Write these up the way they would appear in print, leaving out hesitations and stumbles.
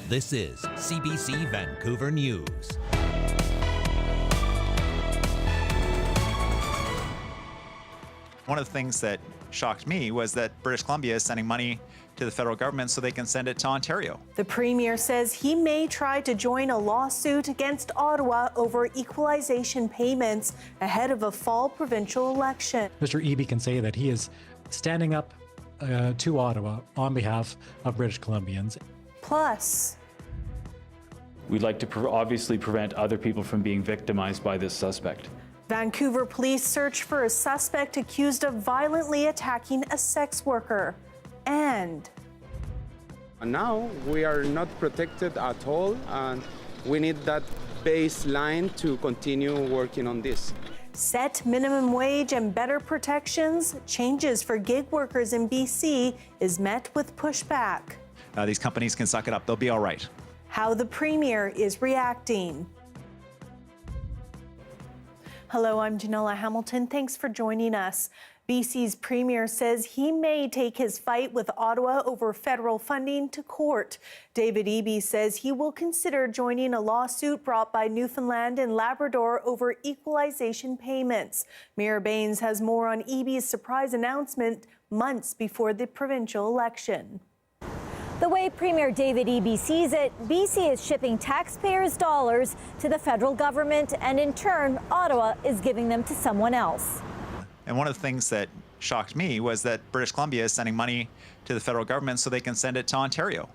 This is CBC Vancouver News. One of the things that shocked me was that British Columbia is sending money to the federal government so they can send it to Ontario. The Premier says he may try to join a lawsuit against Ottawa over equalization payments ahead of a fall provincial election. Mr. Eby can say that he is standing up to Ottawa on behalf of British Columbians. Plus, we'd like to obviously prevent other people from being victimized by this suspect. Vancouver police search for a suspect accused of violently attacking a sex worker. And now we are not protected at all, and we need that baseline to continue working on this. Set minimum wage and better protections, changes for gig workers in BC is met with pushback. These companies can suck it up. They'll be all right. How the Premier is reacting. Hello, I'm Janella Hamilton. Thanks for joining us. BC's Premier says he may take his fight with Ottawa over federal funding to court. David Eby says he will consider joining a lawsuit brought by Newfoundland and Labrador over equalization payments. Mayor Baines has more on Eby's surprise announcement months before the provincial election. The way Premier David Eby sees it, BC is shipping taxpayers' dollars to the federal government, and in turn, Ottawa is giving them to someone else. And one of the things that shocked me was that British Columbia is sending money to the federal government so they can send it to Ontario.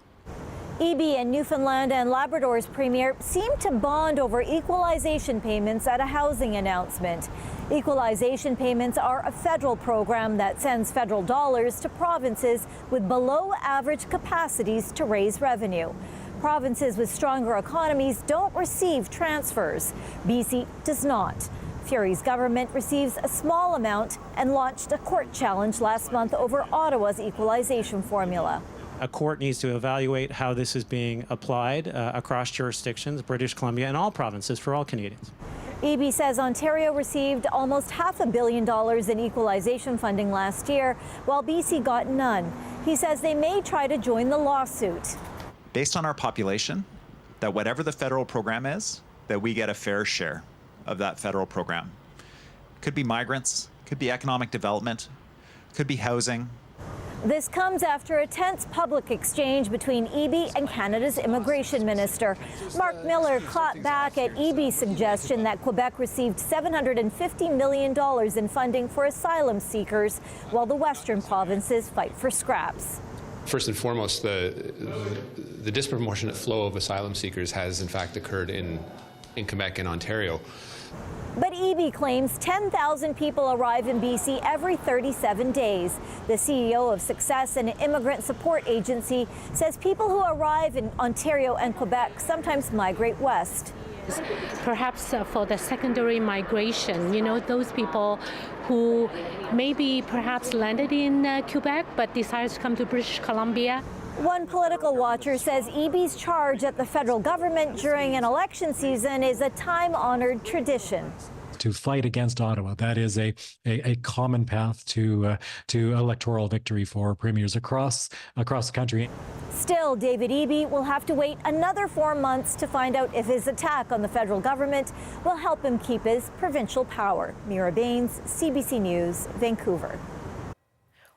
Eby and Newfoundland and Labrador's Premier seem to bond over equalization payments at a housing announcement. Equalization payments are a federal program that sends federal dollars to provinces with below-average capacities to raise revenue. Provinces with stronger economies don't receive transfers. BC does not. Furey's government receives a small amount and launched a court challenge last month over Ottawa's equalization formula. A court needs to evaluate how this is being applied across jurisdictions, British Columbia and all provinces for all Canadians. Eby says Ontario received almost $500 million in equalization funding last year, while BC got none. He says they may try to join the lawsuit. Based on our population, that whatever the federal program is, that we get a fair share of that federal program. Could be migrants, could be economic development, could be housing. This comes after a tense public exchange between Eby and Canada's immigration minister. Mark Miller clapped back at Eby's suggestion that Quebec received $750 million in funding for asylum seekers, while the western provinces fight for scraps. First and foremost, the disproportionate flow of asylum seekers has in fact occurred in Quebec and Ontario. But Eby claims 10,000 people arrive in BC every 37 days. The CEO of Success, an immigrant support agency, says people who arrive in Ontario and Quebec sometimes migrate west. Perhaps for the secondary migration, those people who maybe perhaps landed in Quebec but decided to come to British Columbia. One political watcher says Eby's charge at the federal government during an election season is a time-honored tradition. To fight against Ottawa, that is a common path to electoral victory for premiers across the country. Still, David Eby will have to wait another 4 months to find out if his attack on the federal government will help him keep his provincial power. Mira Baines, CBC News, Vancouver.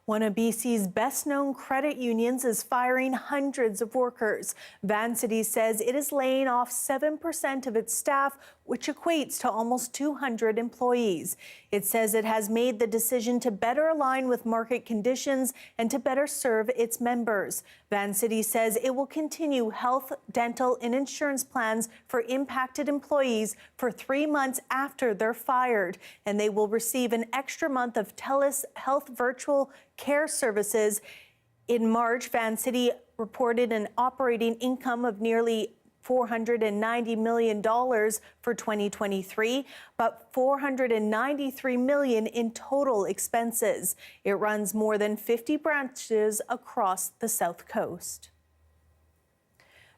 One of BC's best-known credit unions is firing hundreds of workers. Vancity says it is laying off 7% of its staff, which equates to almost 200 employees. It says it has made the decision to better align with market conditions and to better serve its members. Vancity says it will continue health, dental, and insurance plans for impacted employees for 3 months after they're fired, and they will receive an extra month of TELUS Health virtual care services. In March, Vancity reported an operating income of nearly $490 million for 2023, but $493 million in total expenses. It runs more than 50 branches across the South Coast.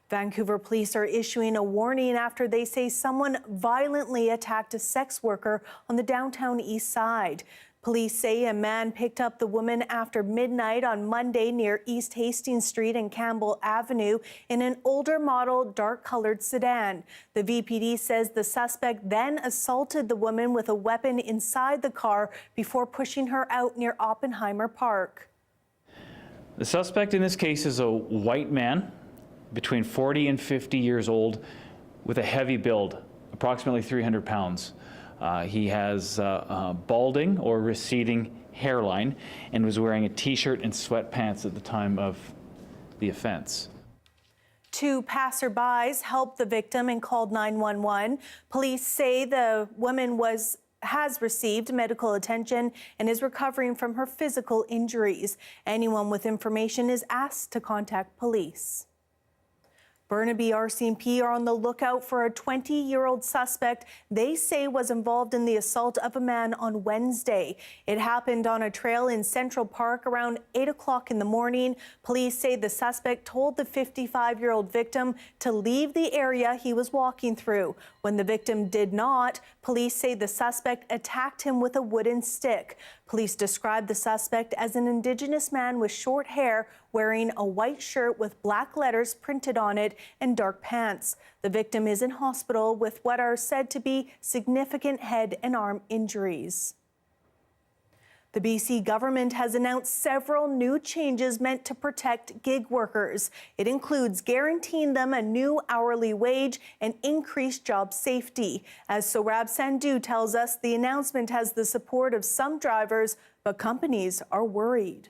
Vancouver police are issuing a warning after they say someone violently attacked a sex worker on the downtown east side. Police say a man picked up the woman after midnight on Monday near East Hastings Street and Campbell Avenue in an older model dark-colored sedan. The VPD says the suspect then assaulted the woman with a weapon inside the car before pushing her out near Oppenheimer Park. The suspect in this case is a white man between 40 and 50 years old with a heavy build, approximately 300 pounds. He has balding or receding hairline and was wearing a t-shirt and sweatpants at the time of the offense. 2 passerbys helped the victim and called 911. Police say the woman has received medical attention and is recovering from her physical injuries. Anyone with information is asked to contact police. Burnaby RCMP are on the lookout for a 20-year-old suspect they say was involved in the assault of a man on Wednesday. It happened on a trail in Central Park around 8 o'clock in the morning. Police say the suspect told the 55-year-old victim to leave the area he was walking through. When the victim did not, police say the suspect attacked him with a wooden stick. Police described the suspect as an Indigenous man with short hair wearing a white shirt with black letters printed on it and dark pants. The victim is in hospital with what are said to be significant head and arm injuries. The BC government has announced several new changes meant to protect gig workers. It includes guaranteeing them a new hourly wage and increased job safety. As Sohrab Sandhu tells us, the announcement has the support of some drivers, but companies are worried.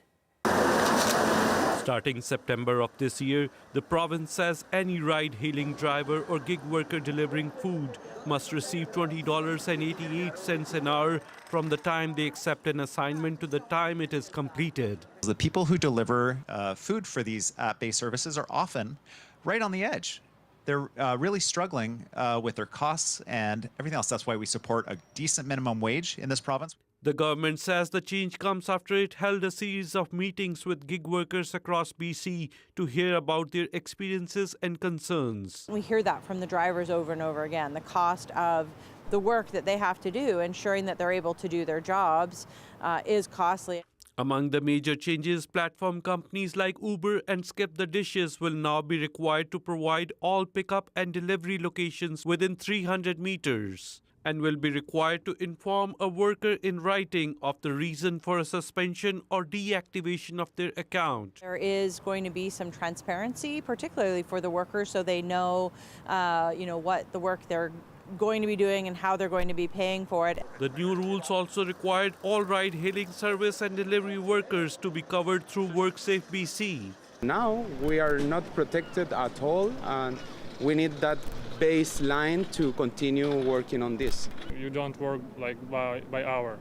Starting September of this year, the province says any ride-hailing driver or gig worker delivering food must receive $20.88 an hour from the time they accept an assignment to the time it is completed. The people who deliver food for these app-based services are often right on the edge. They're really struggling with their costs and everything else. That's why we support a decent minimum wage in this province. The government says the change comes after it held a series of meetings with gig workers across BC to hear about their experiences and concerns. We hear that from the drivers over and over again, the cost of the work that they have to do, ensuring that they're able to do their jobs is costly. Among the major changes, platform companies like Uber and Skip the Dishes will now be required to provide all pickup and delivery locations within 300 meters. And will be required to inform a worker in writing of the reason for a suspension or deactivation of their account. There is going to be some transparency, particularly for the workers, so they know, what the work they're going to be doing and how they're going to be paying for it. The new rules also required all ride-hailing service and delivery workers to be covered through WorkSafe BC. Now we are not protected at all, and we need that baseline to continue working on this. You don't work like by hour.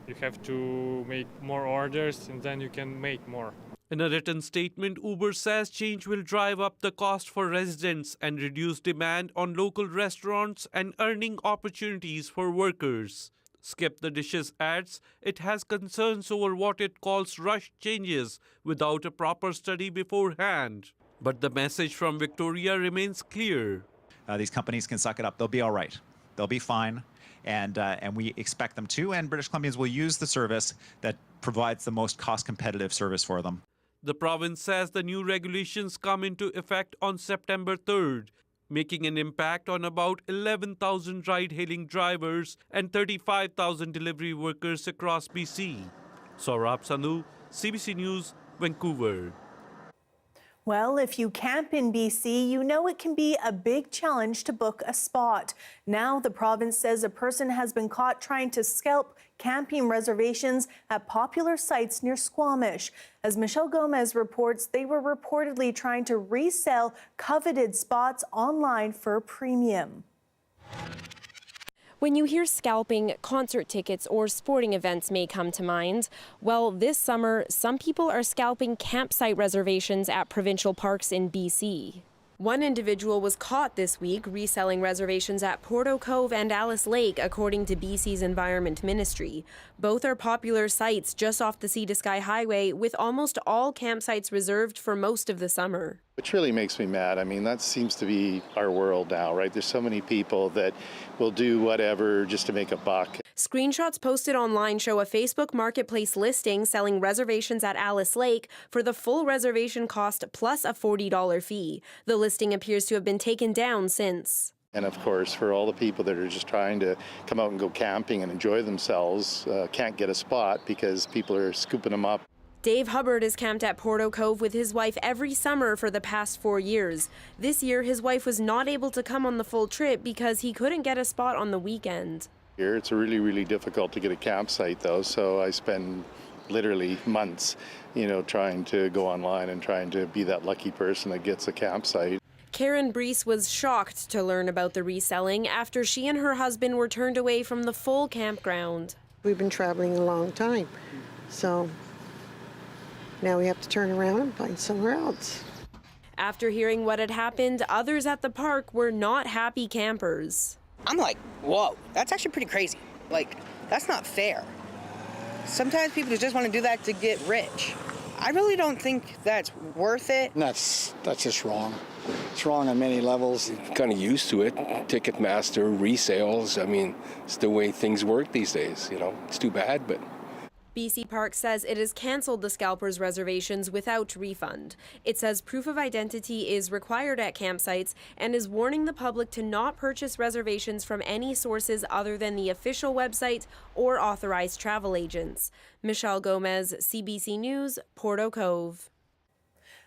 You have to make more orders and then you can make more. In a written statement, Uber says change will drive up the cost for residents and reduce demand on local restaurants and earning opportunities for workers. Skip the Dishes adds it has concerns over what it calls rushed changes without a proper study beforehand. But the message from Victoria remains clear. These companies can suck it up. They'll be all right. They'll be fine. And we expect them to. And British Columbians will use the service that provides the most cost-competitive service for them. The province says the new regulations come into effect on September 3rd, making an impact on about 11,000 ride-hailing drivers and 35,000 delivery workers across BC. Sohrab Sandhu, CBC News, Vancouver. Well, if you camp in BC, you know it can be a big challenge to book a spot. Now, the province says a person has been caught trying to scalp camping reservations at popular sites near Squamish. As Michelle Gomez reports, they were reportedly trying to resell coveted spots online for a premium. When you hear scalping, concert tickets or sporting events may come to mind. Well, this summer, some people are scalping campsite reservations at provincial parks in BC. One individual was caught this week reselling reservations at Porto Cove and Alice Lake, according to BC's Environment Ministry. Both are popular sites just off the Sea to Sky Highway, with almost all campsites reserved for most of the summer. Which really makes me mad. I mean, that seems to be our world now, right? There's so many people that will do whatever just to make a buck. Screenshots posted online show a Facebook Marketplace listing selling reservations at Alice Lake for the full reservation cost plus a $40 fee. The listing appears to have been taken down since. And of course, for all the people that are just trying to come out and go camping and enjoy themselves, can't get a spot because people are scooping them up. Dave Hubbard has camped at Porto Cove with his wife every summer for the past 4 years. This year, his wife was not able to come on the full trip because he couldn't get a spot on the weekend. Here, it's really, really difficult to get a campsite though, so I spend literally months, trying to go online and trying to be that lucky person that gets a campsite. Karen Brees was shocked to learn about the reselling after she and her husband were turned away from the full campground. We've been traveling a long time, so now we have to turn around and find somewhere else. After hearing what had happened, others at the park were not happy campers. I'm like, whoa, that's actually pretty crazy. Like, that's not fair. Sometimes people just want to do that to get rich. I really don't think that's worth it. That's just wrong. It's wrong on many levels. Kind of used to it. Ticketmaster, resales. I mean, it's the way things work these days, It's too bad, but... BC Park says it has canceled the scalpers' reservations without refund. It says proof of identity is required at campsites and is warning the public to not purchase reservations from any sources other than the official website or authorized travel agents. Michelle Gomez, CBC News, Porto Cove.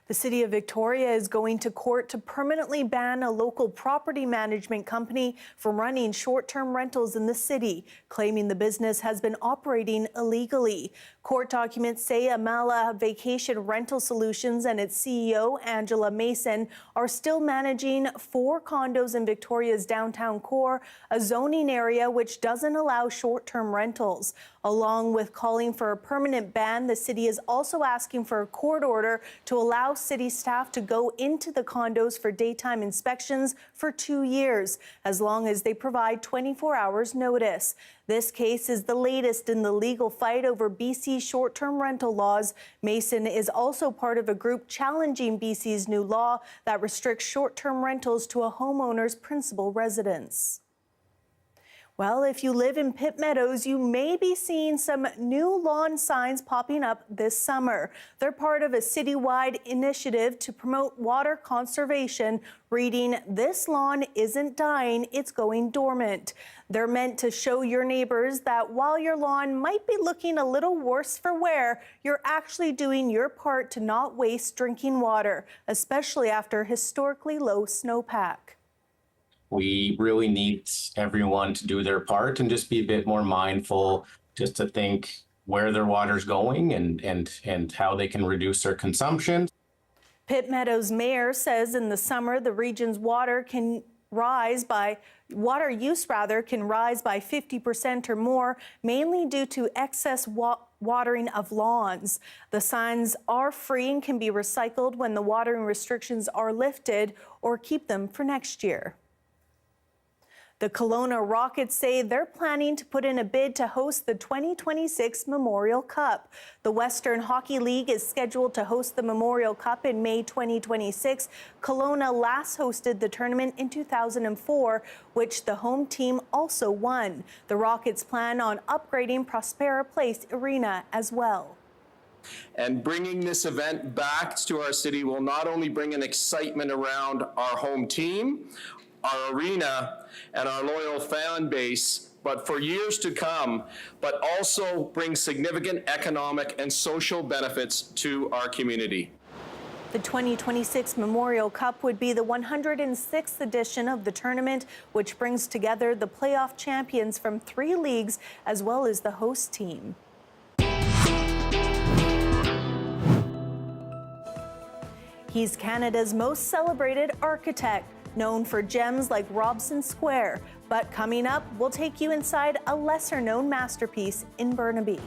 The City of Victoria is going to court to permanently ban a local property management company from running short-term rentals in the city, claiming the business has been operating illegally. Court documents say Amala Vacation Rental Solutions and its CEO, Angela Mason, are still managing 4 condos in Victoria's downtown core, a zoning area which doesn't allow short-term rentals. Along with calling for a permanent ban, the city is also asking for a court order to allow city staff to go into the condos for daytime inspections for 2 years, as long as they provide 24 hours notice. This case is the latest in the legal fight over BC's short-term rental laws. Mason is also part of a group challenging BC's new law that restricts short-term rentals to a homeowner's principal residence. Well, if you live in Pitt Meadows, you may be seeing some new lawn signs popping up this summer. They're part of a citywide initiative to promote water conservation, reading, "This lawn isn't dying, it's going dormant." They're meant to show your neighbors that while your lawn might be looking a little worse for wear, you're actually doing your part to not waste drinking water, especially after historically low snowpack. We really need everyone to do their part and just be a bit more mindful, just to think where their water's going and how they can reduce their consumption. Pitt Meadows mayor says in the summer the region's water use can rise by 50% or more, mainly due to excess watering of lawns. The signs are free and can be recycled when the watering restrictions are lifted, or keep them for next year. The Kelowna Rockets say they're planning to put in a bid to host the 2026 Memorial Cup. The Western Hockey League is scheduled to host the Memorial Cup in May 2026. Kelowna last hosted the tournament in 2004, which the home team also won. The Rockets plan on upgrading Prospera Place Arena as well. And bringing this event back to our city will not only bring an excitement around our home team, our arena, and our loyal fan base, but for years to come, but also bring significant economic and social benefits to our community. The 2026 Memorial Cup would be the 106th edition of the tournament, which brings together the playoff champions from 3 leagues as well as the host team. He's Canada's most celebrated architect, known for gems like Robson Square. But coming up, we'll take you inside a lesser-known masterpiece in Burnaby.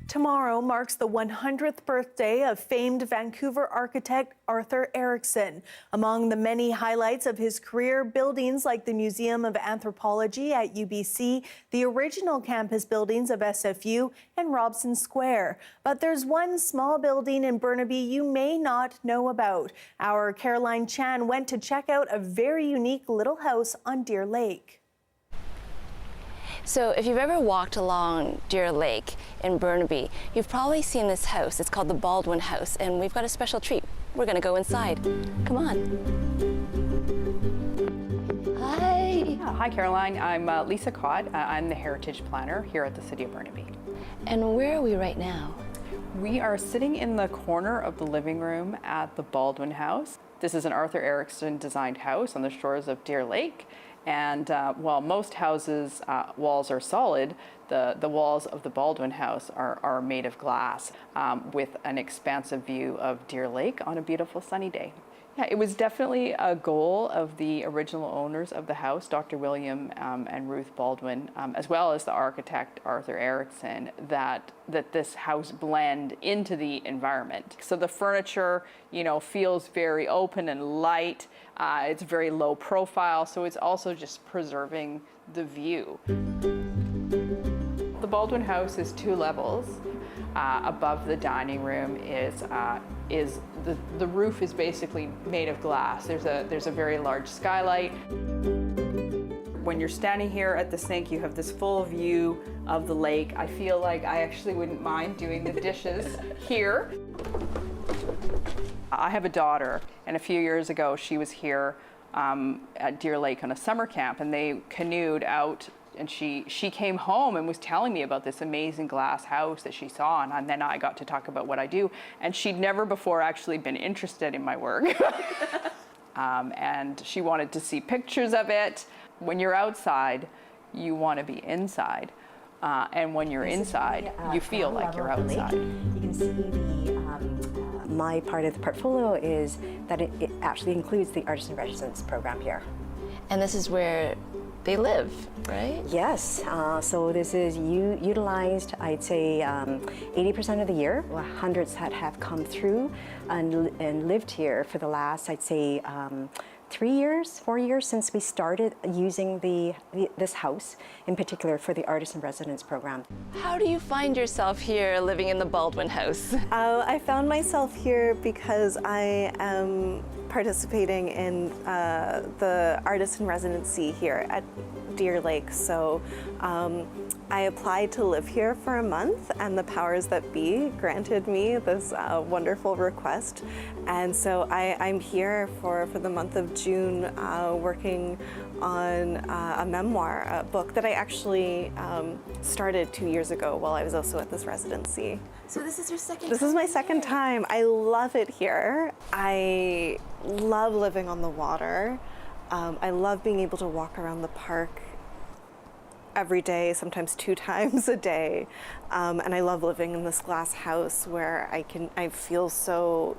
Tomorrow marks the 100th birthday of famed Vancouver architect Arthur Erikson. Among the many highlights of his career, buildings like the Museum of Anthropology at UBC, the original campus buildings of SFU, and Robson Square. But there's one small building in Burnaby you may not know about. Our Caroline Chan went to check out a very unique little house on Deer Lake. So if you've ever walked along Deer Lake in Burnaby, you've probably seen this house. It's called the Baldwin House, and we've got a special treat. We're gonna go inside. Come on. Hi. Hi, Caroline. I'm Lisa Cott. I'm the Heritage Planner here at the City of Burnaby. And where are we right now? We are sitting in the corner of the living room at the Baldwin House. This is an Arthur Erikson designed house on the shores of Deer Lake. And while most houses' walls are solid, the walls of the Baldwin House are made of glass with an expansive view of Deer Lake on a beautiful sunny day. Yeah, it was definitely a goal of the original owners of the house, Dr. William and Ruth Baldwin, as well as the architect Arthur Erikson, that this house blend into the environment. So the furniture, feels very open and light. It's very low profile, so it's also just preserving the view. The Baldwin House is 2 levels. Above the dining room is the roof is basically made of glass. There's a very large skylight. When you're standing here at the sink, you have this full view of the lake. I feel like I actually wouldn't mind doing the dishes here. I have a daughter, and a few years ago she was here at Deer Lake on a summer camp, and they canoed out. And she came home and was telling me about this amazing glass house that she saw, and then I got to talk about what I do. And she'd never before actually been interested in my work. And she wanted to see pictures of it. When you're outside, you want to be inside. And when you're inside, you feel like you're outside. You can see my part of the portfolio is that it actually includes the artist in residence program here. And this is where they live, right? Yes, so this is utilized, I'd say 80% of the year. Hundreds that have come through and lived here for the last, I'd say 4 years since we started using this house, in particular for the Artist in Residence program. How do you find yourself here living in the Baldwin House? I found myself here because I am participating in the Artist in Residency here at Deer Lake. So I applied to live here for a month, and the powers that be granted me this wonderful request. And so I'm here for the month of June working on a memoir, a book that I actually started 2 years ago while I was also at this residency. So this is your second time? This is my second time. I love it here. I love living on the water. I love being able to walk around the park every day, sometimes 2 times a day. And I love living in this glass house where I feel so,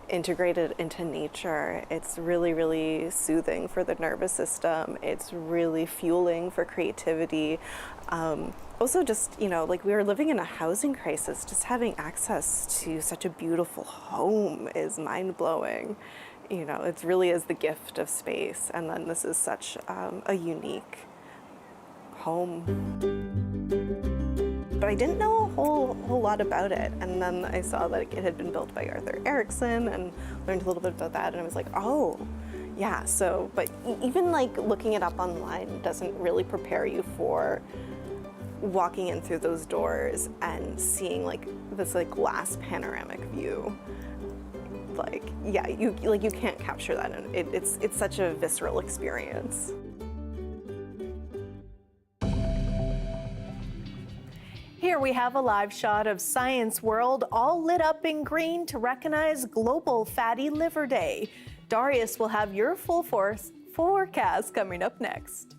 integrated into nature. It's really, really soothing for the nervous system. It's really fueling for creativity. Also just, like we were living in a housing crisis, just having access to such a beautiful home is mind-blowing. It really is the gift of space. And then this is such a unique home. But I didn't know a whole lot about it. And then I saw that it had been built by Arthur Erikson and learned a little bit about that. And I was like, oh, yeah. So, but even like looking it up online doesn't really prepare you for walking in through those doors and seeing like this like glass panoramic view. Like, yeah, you can't capture that. And it's such a visceral experience. Here we have a live shot of Science World, all lit up in green to recognize Global Fatty Liver Day. Darius will have your full forecast coming up next.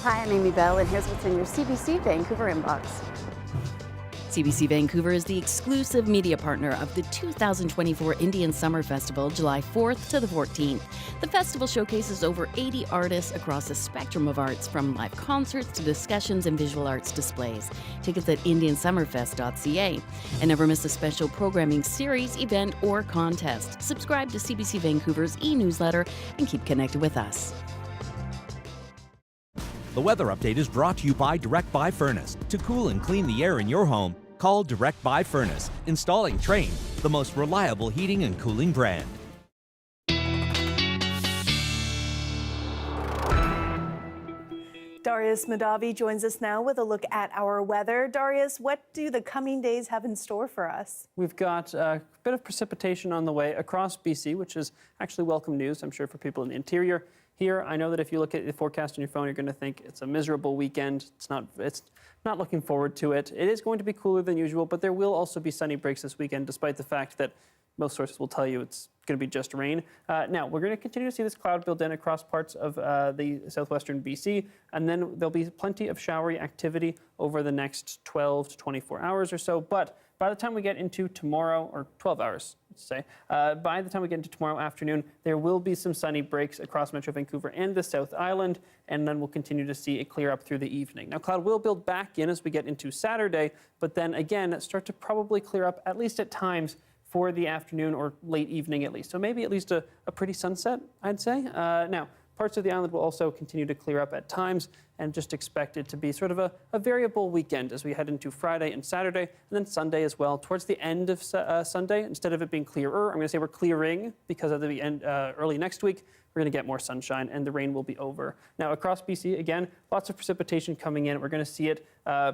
Hi, I'm Amy Bell, and here's what's in your CBC Vancouver inbox. CBC Vancouver is the exclusive media partner of the 2024 Indian Summer Festival, July 4th to the 14th. The festival showcases over 80 artists across a spectrum of arts, from live concerts to discussions and visual arts displays. Tickets at indiansummerfest.ca. And never miss a special programming series, event, or contest. Subscribe to CBC Vancouver's e-newsletter and keep connected with us. The weather update is brought to you by Direct Buy Furnace. To cool and clean the air in your home, call Direct Buy Furnace. Installing Trane, the most reliable heating and cooling brand. Darius Madavi joins us now with a look at our weather. Darius, what do the coming days have in store for us? We've got a bit of precipitation on the way across BC, which is actually welcome news, I'm sure, for people in the interior. Here, I know that if you look at the forecast on your phone, you're going to think it's a miserable weekend. It's not looking forward to it. It is going to be cooler than usual, but there will also be sunny breaks this weekend, despite the fact that most sources will tell you it's going to be just rain. Now, we're going to continue to see this cloud build in across parts of the southwestern BC, and then there'll be plenty of showery activity over the next 12 to 24 hours or so. But by the time we get into tomorrow, or 12 hours, let's say, by the time we get into tomorrow afternoon, there will be some sunny breaks across Metro Vancouver and the South Island, and then we'll continue to see it clear up through the evening. Now, cloud will build back in as we get into Saturday, but then again, start to probably clear up, at least at times, for the afternoon or late evening at least. So maybe at least a pretty sunset, I'd say. Now, parts of the island will also continue to clear up at times, and just expect it to be sort of a variable weekend as we head into Friday and Saturday, and then Sunday as well. Towards the end of Sunday, instead of it being clearer, I'm going to say we're clearing, because at the end early next week, we're going to get more sunshine and the rain will be over. Now, across BC, again, lots of precipitation coming in. We're going to see it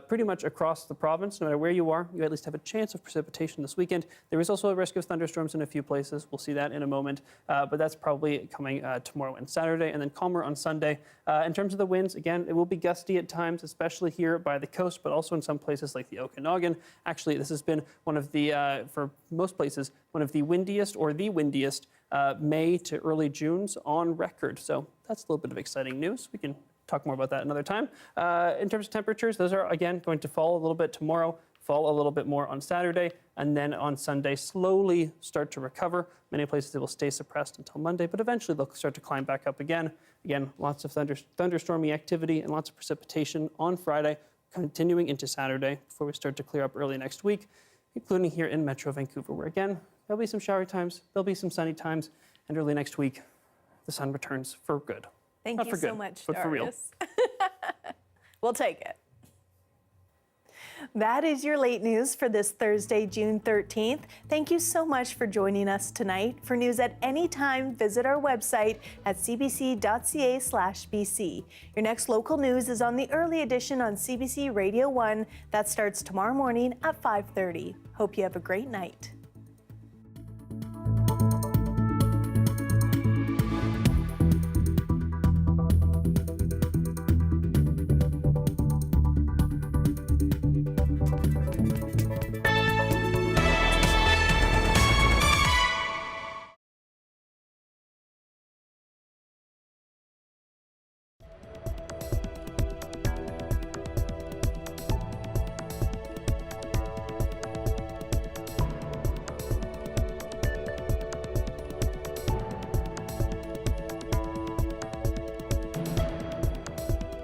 pretty much across the province. No matter where you are, you at least have a chance of precipitation this weekend. There is also a risk of thunderstorms in a few places. We'll see that in a moment, but that's probably coming tomorrow and Saturday, and then calmer on Sunday. In terms of the winds, again, it will be gusty at times, especially here by the coast, but also in some places like the Okanagan. Actually, this has been one of the, for most places, one of the windiest or the windiest May to early Junes on record. So that's a little bit of exciting news. We can talk more about that another time. In terms of temperatures, those are, again, going to fall a little bit tomorrow, fall a little bit more on Saturday, and then on Sunday slowly start to recover. Many places they will stay suppressed until Monday, but eventually they'll start to climb back up again. Again, lots of thunderstormy activity and lots of precipitation on Friday, continuing into Saturday before we start to clear up early next week, including here in Metro Vancouver, where again, there'll be some showery times, there'll be some sunny times, and early next week, the sun returns for good. Thank Not you for so good, much, but for real. Darius. We'll take it. That is your late news for this Thursday, June 13th. Thank you so much for joining us tonight. For news at any time, visit our website at cbc.ca/BC. Your next local news is on the early edition on CBC Radio 1. That starts tomorrow morning at 5:30. Hope you have a great night.